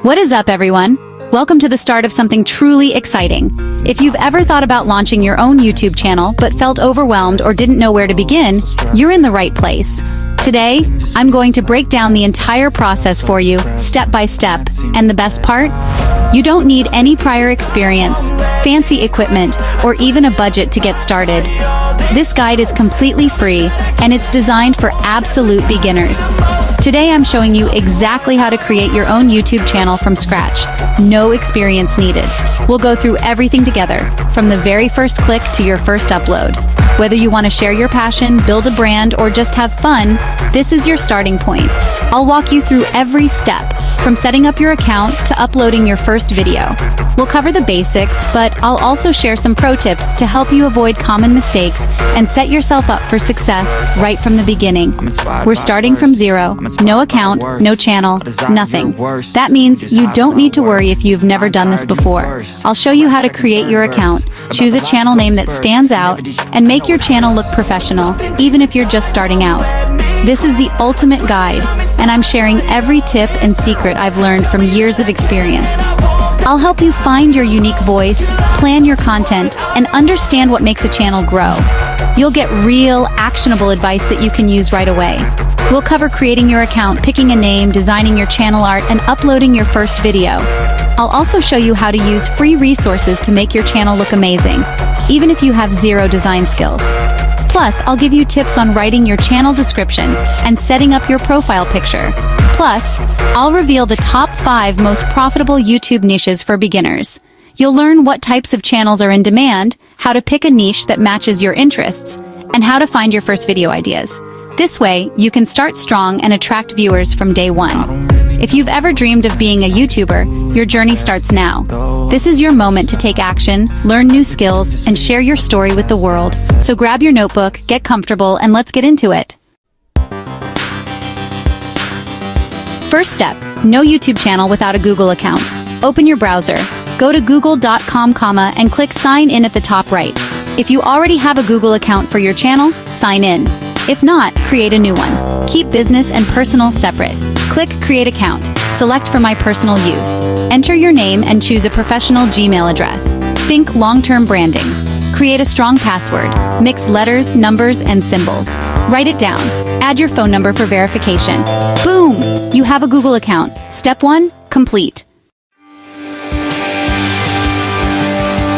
What is up, everyone? Welcome to the start of something truly exciting. If you've ever thought about launching your own YouTube channel but felt overwhelmed or didn't know where to begin, you're in the right place. Today, I'm going to break down the entire process for you, step by step, and the best part? You don't need any prior experience, fancy equipment, or even a budget to get started. This guide is completely free, and it's designed for absolute beginners. Today I'm showing you exactly how to create your own YouTube channel from scratch. No experience needed. We'll go through everything together, from the very first click to your first upload. Whether you want to share your passion, build a brand, or just have fun, this is your starting point. I'll walk you through every step, from setting up your account to uploading your first video. We'll cover the basics, but I'll also share some pro tips to help you avoid common mistakes and set yourself up for success right from the beginning. We're starting from zero, no account, no channel, nothing. That means you don't need to worry if you've never done this before. I'll show you how to create your account, choose a channel name that stands out, and make your channel look professional, even if you're just starting out. This is the ultimate guide, and I'm sharing every tip and secret I've learned from years of experience. I'll help you find your unique voice, plan your content, and understand what makes a channel grow. You'll get real, actionable advice that you can use right away. We'll cover creating your account, picking a name, designing your channel art, and uploading your first video. I'll also show you how to use free resources to make your channel look amazing, even if you have zero design skills. Plus, I'll give you tips on writing your channel description and setting up your profile picture. Plus, I'll reveal the top 5 most profitable YouTube niches for beginners. You'll learn what types of channels are in demand, how to pick a niche that matches your interests, and how to find your first video ideas. This way, you can start strong and attract viewers from day one. If you've ever dreamed of being a YouTuber, your journey starts now. This is your moment to take action, learn new skills, and share your story with the world. So grab your notebook, get comfortable, and let's get into it. First step, no YouTube channel without a Google account. Open your browser, go to google.com, and click sign in at the top right. If you already have a Google account for your channel, sign in. If not, create a new one. Keep business and personal separate. Click Create Account. Select for my personal use. Enter your name and choose a professional Gmail address. Think long-term branding. Create a strong password. Mix letters, numbers, and symbols. Write it down. Add your phone number for verification. Boom! You have a Google account. Step 1, complete.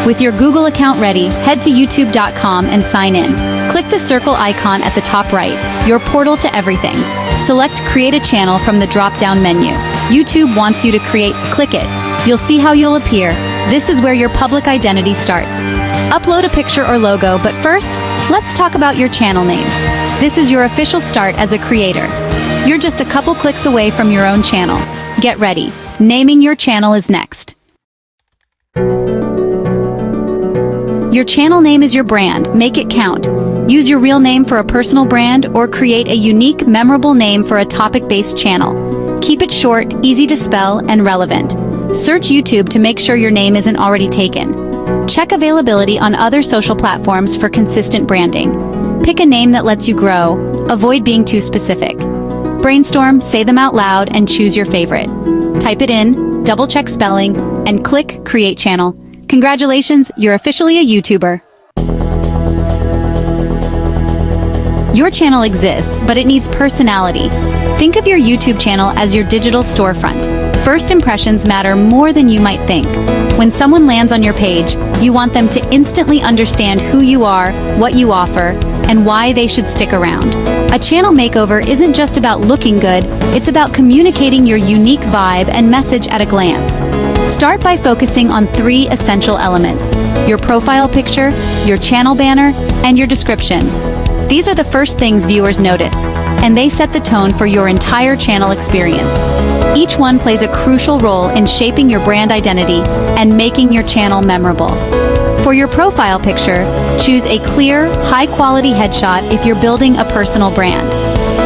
With your Google account ready, head to youtube.com and sign in. Click the circle icon at the top right, your portal to everything. Select Create a Channel from the drop-down menu. YouTube wants you to create, click it. You'll see how you'll appear. This is where your public identity starts. Upload a picture or logo, but first, let's talk about your channel name. This is your official start as a creator. You're just a couple clicks away from your own channel. Get ready. Naming your channel is next. Your channel name is your brand. Make it count. Use your real name for a personal brand or create a unique, memorable name for a topic-based channel. Keep it short, easy to spell, and relevant. Search YouTube to make sure your name isn't already taken. Check availability on other social platforms for consistent branding. Pick a name that lets you grow. Avoid being too specific. Brainstorm, say them out loud, and choose your favorite. Type it in, double-check spelling, and click Create Channel. Congratulations, you're officially a YouTuber. Your channel exists, but it needs personality. Think of your YouTube channel as your digital storefront. First impressions matter more than you might think. When someone lands on your page, you want them to instantly understand who you are, what you offer, and why they should stick around. A channel makeover isn't just about looking good, it's about communicating your unique vibe and message at a glance. Start by focusing on 3 essential elements: your profile picture, your channel banner, and your description. These are the first things viewers notice, and they set the tone for your entire channel experience. Each one plays a crucial role in shaping your brand identity and making your channel memorable. For your profile picture, choose a clear, high-quality headshot if you're building a personal brand.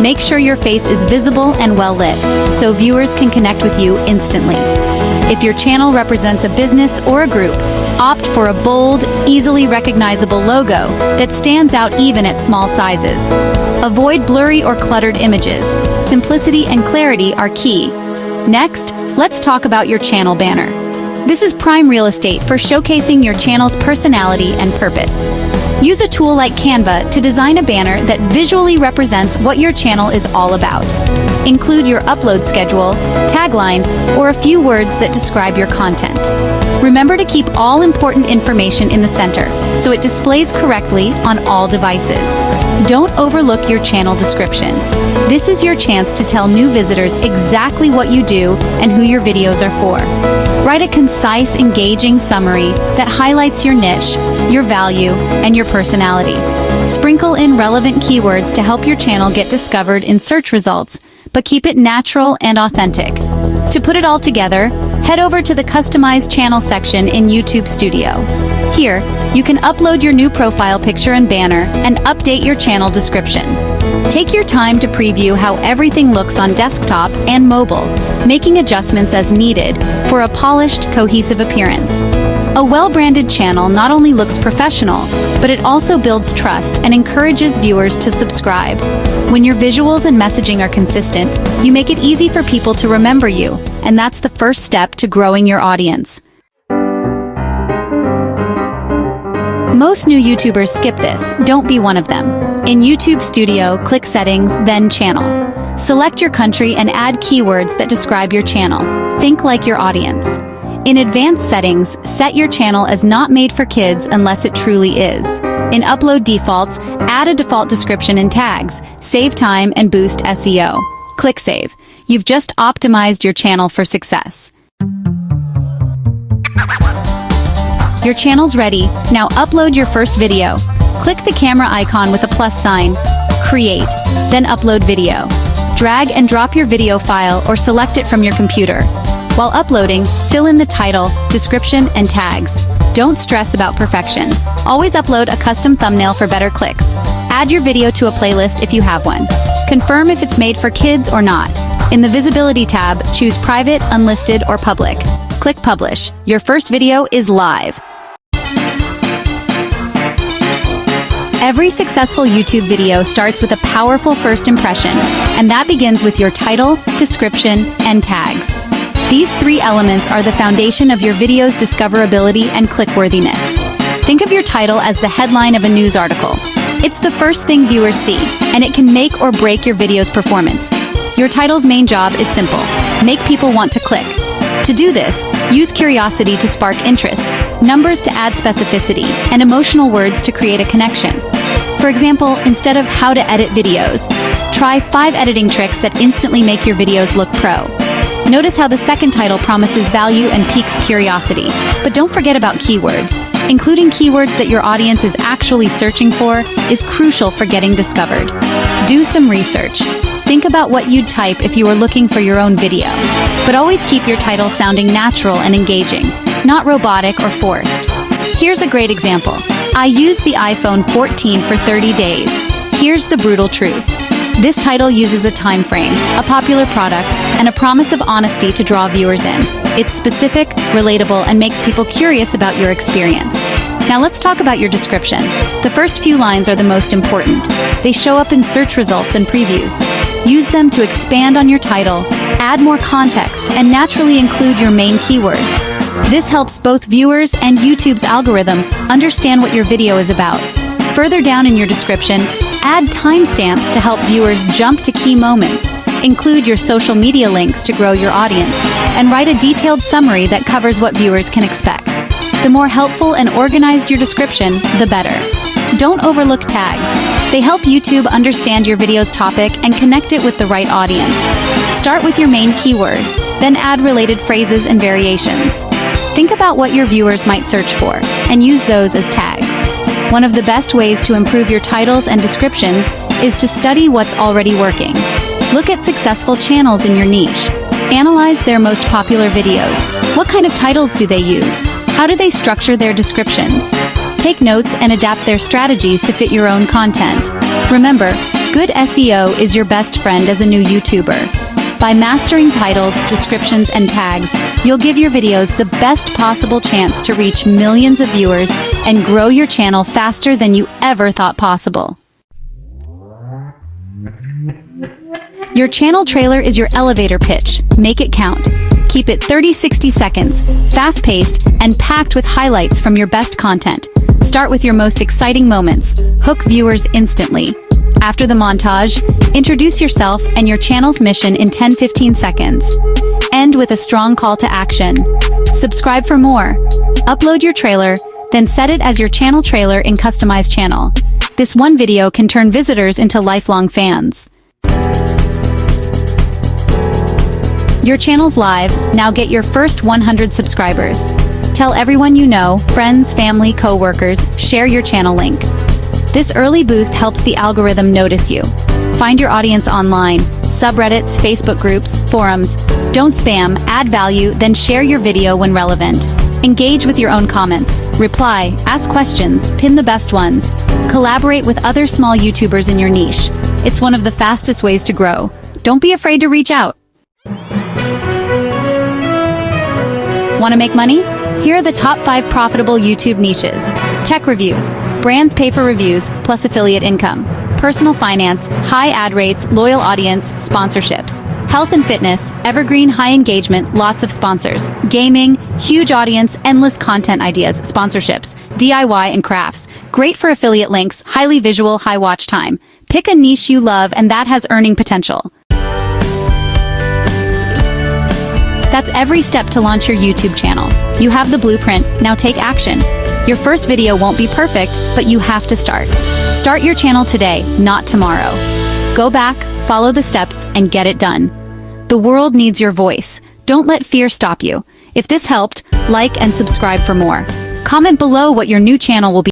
Make sure your face is visible and well-lit, so viewers can connect with you instantly. If your channel represents a business or a group, opt for a bold, easily recognizable logo that stands out even at small sizes. Avoid blurry or cluttered images. Simplicity and clarity are key. Next, let's talk about your channel banner. This is prime real estate for showcasing your channel's personality and purpose. Use a tool like Canva to design a banner that visually represents what your channel is all about. Include your upload schedule, tagline, or a few words that describe your content. Remember to keep all important information in the center so it displays correctly on all devices. Don't overlook your channel description. This is your chance to tell new visitors exactly what you do and who your videos are for. Write a concise, engaging summary that highlights your niche, your value, and your personality. Sprinkle in relevant keywords to help your channel get discovered in search results, but keep it natural and authentic. To put it all together, head over to the Customized Channel section in YouTube Studio. Here, you can upload your new profile picture and banner and update your channel description. Take your time to preview how everything looks on desktop and mobile, making adjustments as needed for a polished, cohesive appearance. A well-branded channel not only looks professional, but it also builds trust and encourages viewers to subscribe. When your visuals and messaging are consistent, you make it easy for people to remember you, and that's the first step to growing your audience. Most new YouTubers skip this. Don't be one of them. In YouTube Studio, click Settings, then Channel. Select your country and add keywords that describe your channel. Think like your audience. In Advanced Settings, set your channel as not made for kids unless it truly is. In Upload Defaults, add a default description and tags. Save time and boost SEO. Click Save. You've just optimized your channel for success. Your channel's ready. Now upload your first video. Click the camera icon with a plus sign. Create. Then upload video. Drag and drop your video file or select it from your computer. While uploading, fill in the title, description, and tags. Don't stress about perfection. Always upload a custom thumbnail for better clicks. Add your video to a playlist if you have one. Confirm if it's made for kids or not. In the Visibility tab, choose Private, Unlisted, or Public. Click Publish. Your first video is live. Every successful YouTube video starts with a powerful first impression, and that begins with your title, description, and tags. These three elements are the foundation of your video's discoverability and click-worthiness. Think of your title as the headline of a news article. It's the first thing viewers see, and it can make or break your video's performance. Your title's main job is simple: make people want to click. To do this, use curiosity to spark interest, numbers to add specificity, and emotional words to create a connection. For example, instead of how to edit videos, try 5 editing tricks that instantly make your videos look pro. Notice how the second title promises value and piques curiosity, but don't forget about keywords. Including keywords that your audience is actually searching for is crucial for getting discovered. Do some research. Think about what you'd type if you were looking for your own video. But always keep your title sounding natural and engaging, not robotic or forced. Here's a great example. I used the iPhone 14 for 30 days. Here's the brutal truth. This title uses a time frame, a popular product, and a promise of honesty to draw viewers in. It's specific, relatable, and makes people curious about your experience. Now let's talk about your description. The first few lines are the most important. They show up in search results and previews. Use them to expand on your title, add more context, and naturally include your main keywords. This helps both viewers and YouTube's algorithm understand what your video is about. Further down in your description, add timestamps to help viewers jump to key moments. Include your social media links to grow your audience, and write a detailed summary that covers what viewers can expect. The more helpful and organized your description, the better. Don't overlook tags. They help YouTube understand your video's topic and connect it with the right audience. Start with your main keyword, then add related phrases and variations. Think about what your viewers might search for, and use those as tags. One of the best ways to improve your titles and descriptions is to study what's already working. Look at successful channels in your niche. Analyze their most popular videos. What kind of titles do they use? How do they structure their descriptions? Take notes and adapt their strategies to fit your own content. Remember, good SEO is your best friend as a new YouTuber. By mastering titles, descriptions, and tags, you'll give your videos the best possible chance to reach millions of viewers and grow your channel faster than you ever thought possible. Your channel trailer is your elevator pitch. Make it count. Keep it 30-60 seconds, fast-paced, and packed with highlights from your best content. Start with your most exciting moments. Hook viewers instantly. After the montage, introduce yourself and your channel's mission in 10-15 seconds. End with a strong call to action. Subscribe for more. Upload your trailer, then set it as your channel trailer in Customized Channel. This one video can turn visitors into lifelong fans. Your channel's live, now get your first 100 subscribers. Tell everyone you know, friends, family, co-workers, share your channel link. This early boost helps the algorithm notice you. Find your audience online, subreddits, Facebook groups, forums. Don't spam, add value, then share your video when relevant. Engage with your own comments. Reply, ask questions, pin the best ones. Collaborate with other small YouTubers in your niche. It's one of the fastest ways to grow. Don't be afraid to reach out. Want to make money? Here are the top 5 profitable YouTube niches. Tech reviews. Brands pay for reviews, plus affiliate income. Personal finance, high ad rates, loyal audience, sponsorships. Health and fitness, evergreen, high engagement, lots of sponsors. Gaming, huge audience, endless content ideas, sponsorships. DIY and crafts. Great for affiliate links, highly visual, high watch time. Pick a niche you love and that has earning potential. That's every step to launch your YouTube channel. You have the blueprint, now take action. Your first video won't be perfect, but you have to start. Start your channel today, not tomorrow. Go back, follow the steps, and get it done. The world needs your voice. Don't let fear stop you. If this helped, like and subscribe for more. Comment below what your new channel will be.